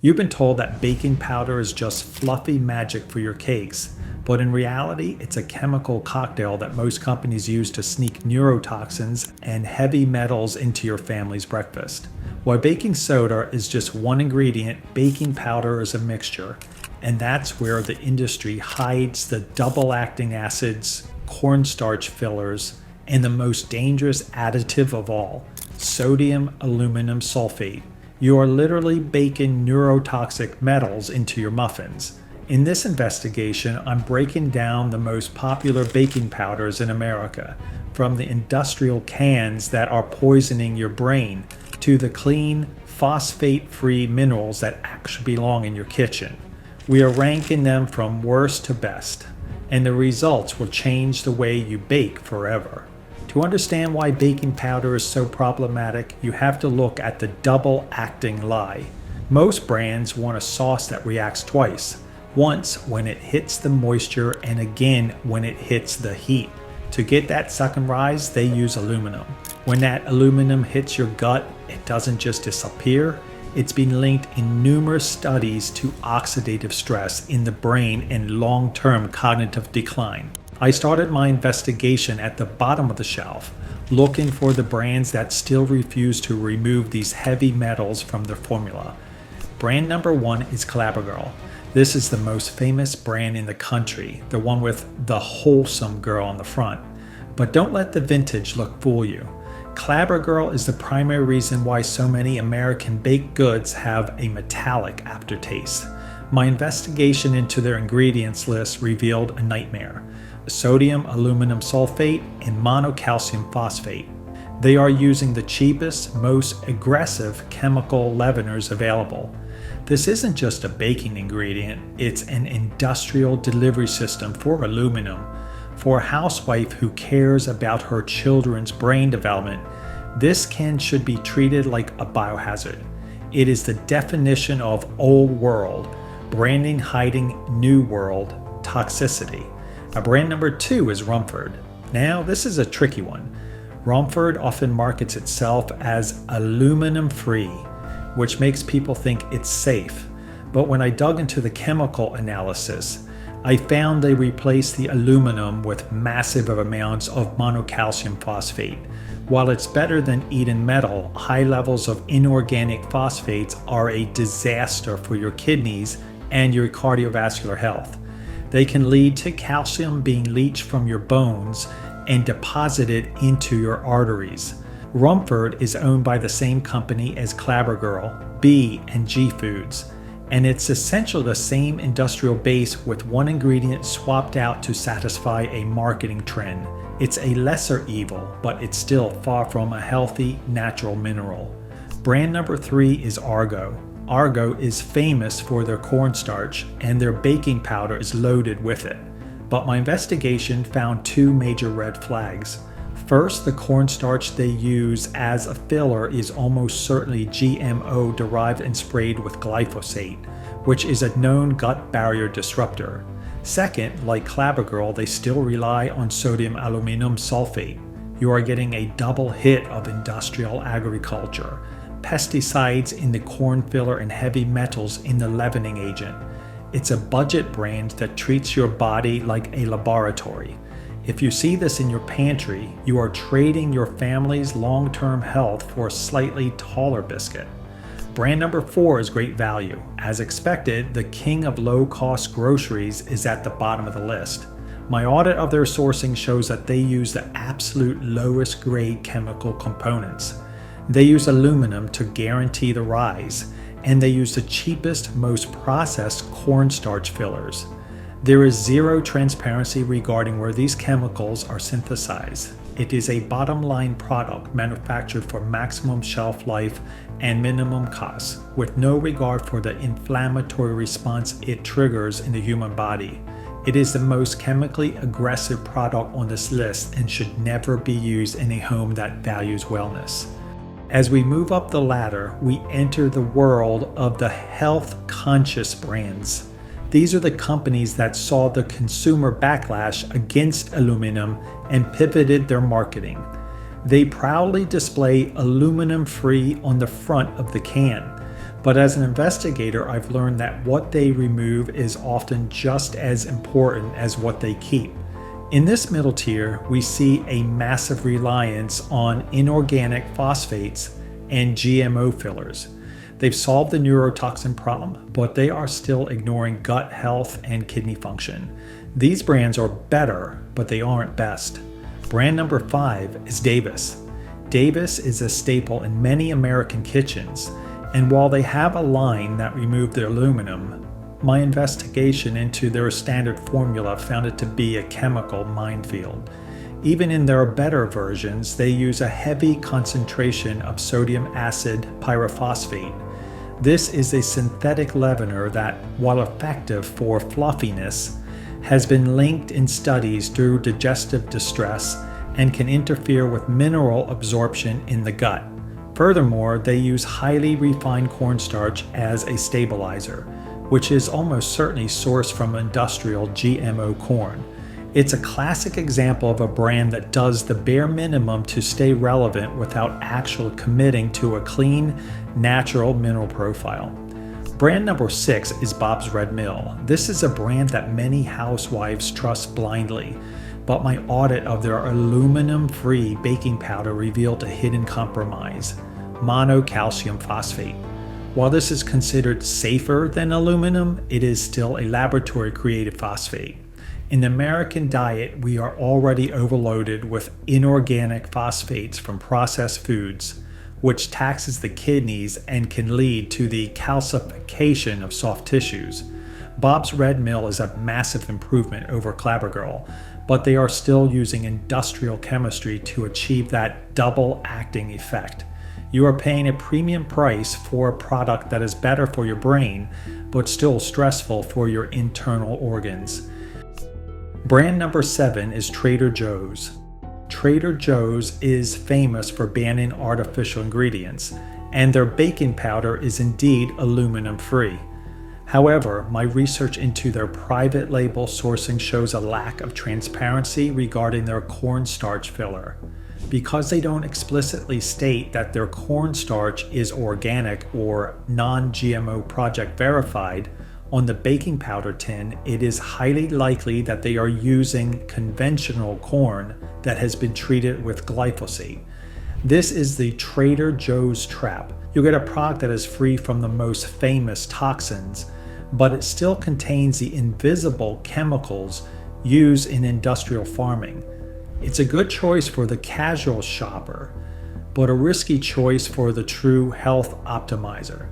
You've been told that baking powder is just fluffy magic for your cakes, but in reality, it's a chemical cocktail that most companies use to sneak neurotoxins and heavy metals into your family's breakfast. While baking soda is just one ingredient, baking powder is a mixture, and that's where the industry hides the double-acting acids, cornstarch fillers, and the most dangerous additive of all, sodium aluminum sulfate. You are literally baking neurotoxic metals into your muffins. In this investigation, I'm breaking down the most popular baking powders in America, from the industrial cans that are poisoning your brain to the clean, phosphate-free minerals that actually belong in your kitchen. We are ranking them from worst to best, and the results will change the way you bake forever. To understand why baking powder is so problematic, you have to look at the double-acting lie. Most brands want a sauce that reacts twice. Once when it hits the moisture and again when it hits the heat. To get that second rise, they use aluminum. When that aluminum hits your gut, it doesn't just disappear. It's been linked in numerous studies to oxidative stress in the brain and long-term cognitive decline. I started my investigation at the bottom of the shelf, looking for the brands that still refuse to remove these heavy metals from their formula. Brand number 1 is Clabber. This is the most famous brand in the country, the one with the wholesome girl on the front. But don't let the vintage look fool you. Clabber is the primary reason why so many American baked goods have a metallic aftertaste. My investigation into their ingredients list revealed a nightmare: sodium aluminum sulfate and monocalcium phosphate. They are using the cheapest, most aggressive chemical leaveners available. This isn't just a baking ingredient, it's an industrial delivery system for aluminum. For a housewife who cares about her children's brain development, this can should be treated like a biohazard. It is the definition of old world, branding hiding new world toxicity. Brand number 2 is Rumford. Now, this is a tricky one. Rumford often markets itself as aluminum-free, which makes people think it's safe. But when I dug into the chemical analysis, I found they replaced the aluminum with massive amounts of monocalcium phosphate. While it's better than eating metal, high levels of inorganic phosphates are a disaster for your kidneys and your cardiovascular health. They can lead to calcium being leached from your bones and deposited into your arteries. Rumford is owned by the same company as Clabber, B&G Foods, and it's essentially the same industrial base with one ingredient swapped out to satisfy a marketing trend. It's a lesser evil, but it's still far from a healthy, natural mineral. Brand number 3 is Argo. Argo is famous for their cornstarch, and their baking powder is loaded with it. But my investigation found 2 major red flags. First, the cornstarch they use as a filler is almost certainly GMO derived and sprayed with glyphosate, which is a known gut barrier disruptor. Second, like Clabber, they still rely on sodium aluminum sulfate. You are getting a double hit of industrial agriculture, pesticides in the corn filler and heavy metals in the leavening agent. It's a budget brand that treats your body like a laboratory. If you see this in your pantry, you are trading your family's long-term health for a slightly taller biscuit. Brand number 4 is Great Value. As expected, the king of low-cost groceries is at the bottom of the list. My audit of their sourcing shows that they use the absolute lowest grade chemical components. They use aluminum to guarantee the rise, and they use the cheapest, most processed cornstarch fillers. There is zero transparency regarding where these chemicals are synthesized. It is a bottom-line product manufactured for maximum shelf life and minimum cost, with no regard for the inflammatory response it triggers in the human body. It is the most chemically aggressive product on this list and should never be used in a home that values wellness. As we move up the ladder, we enter the world of the health-conscious brands. These are the companies that saw the consumer backlash against aluminum and pivoted their marketing. They proudly display aluminum-free on the front of the can, But as an investigator, I've learned that what they remove is often just as important as what they keep. In this middle tier, we see a massive reliance on inorganic phosphates and GMO fillers. They've solved the neurotoxin problem, but they are still ignoring gut health and kidney function. These brands are better, but they aren't best. Brand number 5 is Davis. Davis is a staple in many American kitchens, and while they have a line that removed the aluminum, my investigation into their standard formula found it to be a chemical minefield. Even in their better versions, they use a heavy concentration of sodium acid pyrophosphate. This is a synthetic leavener that, while effective for fluffiness, has been linked in studies through digestive distress and can interfere with mineral absorption in the gut. Furthermore, they use highly refined cornstarch as a stabilizer, which is almost certainly sourced from industrial GMO corn. It's a classic example of a brand that does the bare minimum to stay relevant without actually committing to a clean, natural mineral profile. Brand number 6 is Bob's Red Mill. This is a brand that many housewives trust blindly, but my audit of their aluminum-free baking powder revealed a hidden compromise: monocalcium phosphate. While this is considered safer than aluminum, it is still a laboratory-created phosphate. In the American diet, we are already overloaded with inorganic phosphates from processed foods, which taxes the kidneys and can lead to the calcification of soft tissues. Bob's Red Mill is a massive improvement over Clabber, but they are still using industrial chemistry to achieve that double-acting effect. You are paying a premium price for a product that is better for your brain, but still stressful for your internal organs. Brand number 7 is Trader Joe's. Trader Joe's is famous for banning artificial ingredients, and their baking powder is indeed aluminum-free. However, my research into their private label sourcing shows a lack of transparency regarding their cornstarch filler. Because they don't explicitly state that their cornstarch is organic or non-GMO project verified, on the baking powder tin, it is highly likely that they are using conventional corn that has been treated with glyphosate. This is the Trader Joe's trap. You'll get a product that is free from the most famous toxins, but it still contains the invisible chemicals used in industrial farming. It's a good choice for the casual shopper, but a risky choice for the true health optimizer.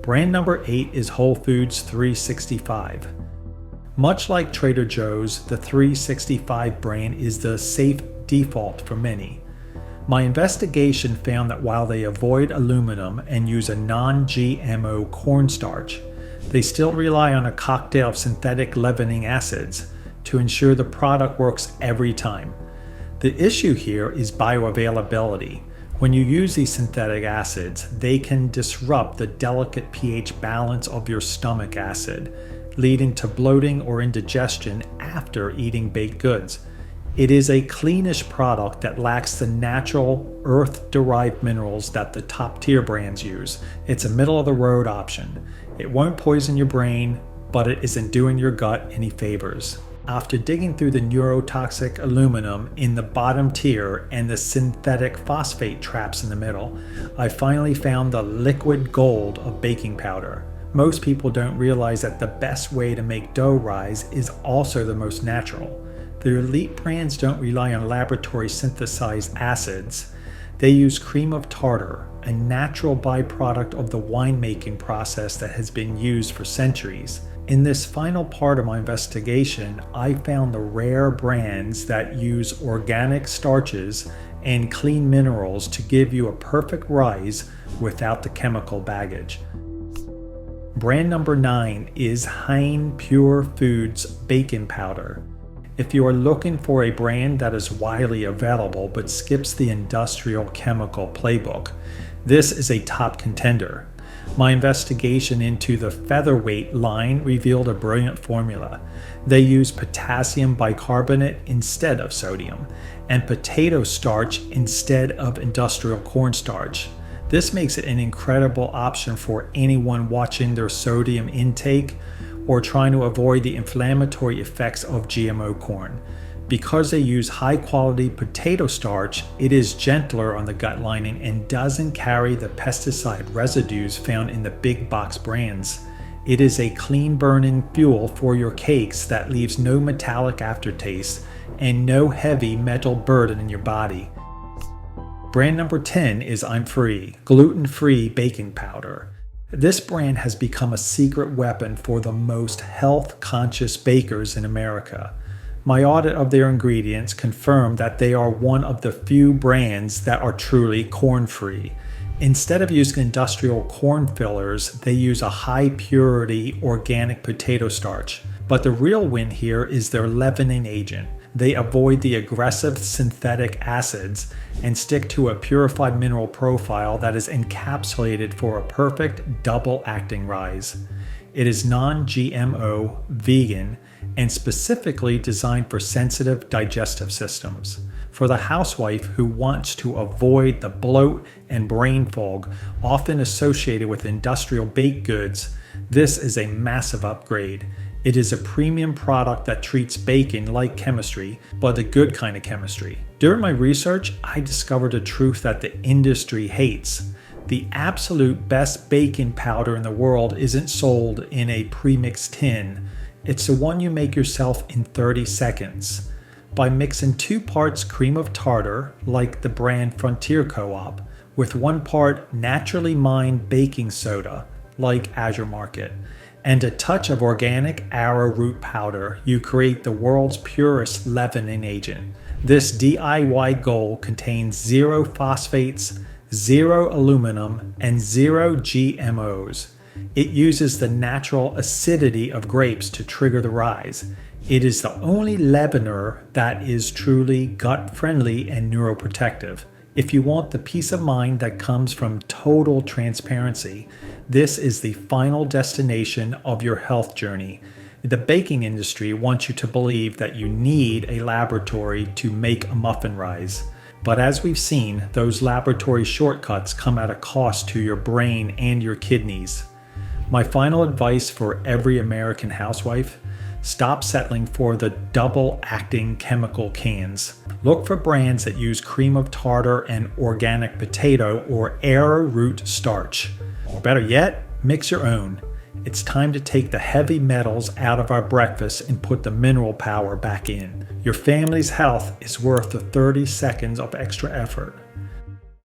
Brand number 8 is Whole Foods 365. Much like Trader Joe's, the 365 brand is the safe default for many. My investigation found that while they avoid aluminum and use a non-GMO cornstarch, they still rely on a cocktail of synthetic leavening acids to ensure the product works every time. The issue here is bioavailability. When you use these synthetic acids, they can disrupt the delicate pH balance of your stomach acid, leading to bloating or indigestion after eating baked goods. It is a cleanish product that lacks the natural earth-derived minerals that the top-tier brands use. It's a middle-of-the-road option. It won't poison your brain, but it isn't doing your gut any favors. After digging through the neurotoxic aluminum in the bottom tier and the synthetic phosphate traps in the middle, I finally found the liquid gold of baking powder. Most people don't realize that the best way to make dough rise is also the most natural. The elite brands don't rely on laboratory synthesized acids. They use cream of tartar, a natural byproduct of the winemaking process that has been used for centuries. In this final part of my investigation, I found the rare brands that use organic starches and clean minerals to give you a perfect rise without the chemical baggage. Brand number 9 is Hein Pure Foods Baking Powder. If you are looking for a brand that is widely available but skips the industrial chemical playbook, this is a top contender. My investigation into the featherweight line revealed a brilliant formula. They use potassium bicarbonate instead of sodium, and potato starch instead of industrial cornstarch. This makes it an incredible option for anyone watching their sodium intake or trying to avoid the inflammatory effects of GMO corn. Because they use high quality potato starch, it is gentler on the gut lining and doesn't carry the pesticide residues found in the big box brands. It is a clean burning fuel for your cakes that leaves no metallic aftertaste and no heavy metal burden in your body. Brand number 10 is I'm Free, gluten-free baking powder. This brand has become a secret weapon for the most health-conscious bakers in America. My audit of their ingredients confirmed that they are one of the few brands that are truly corn-free. Instead of using industrial corn fillers, they use a high-purity organic potato starch. But the real win here is their leavening agent. They avoid the aggressive synthetic acids and stick to a purified mineral profile that is encapsulated for a perfect double-acting rise. It is non-GMO, vegan, and specifically designed for sensitive digestive systems. For the housewife who wants to avoid the bloat and brain fog often associated with industrial baked goods, this is a massive upgrade. It is a premium product that treats baking like chemistry, but the good kind of chemistry. During my research, I discovered a truth that the industry hates. The absolute best baking powder in the world isn't sold in a premixed tin. It's the one you make yourself in 30 seconds. By mixing 2 parts cream of tartar, like the brand Frontier Co-op, with 1 part naturally mined baking soda, like Azure Market, and a touch of organic arrowroot powder, you create the world's purest leavening agent. This DIY goal contains 0 phosphates, 0 aluminum, and 0 GMOs. It uses the natural acidity of grapes to trigger the rise. It is the only leavener that is truly gut-friendly and neuroprotective. If you want the peace of mind that comes from total transparency, this is the final destination of your health journey. The baking industry wants you to believe that you need a laboratory to make a muffin rise. But as we've seen, those laboratory shortcuts come at a cost to your brain and your kidneys. My final advice for every American housewife: stop settling for the double-acting chemical cans. Look for brands that use cream of tartar and organic potato or arrowroot starch. Or better yet, mix your own. It's time to take the heavy metals out of our breakfast and put the mineral power back in. Your family's health is worth the 30 seconds of extra effort.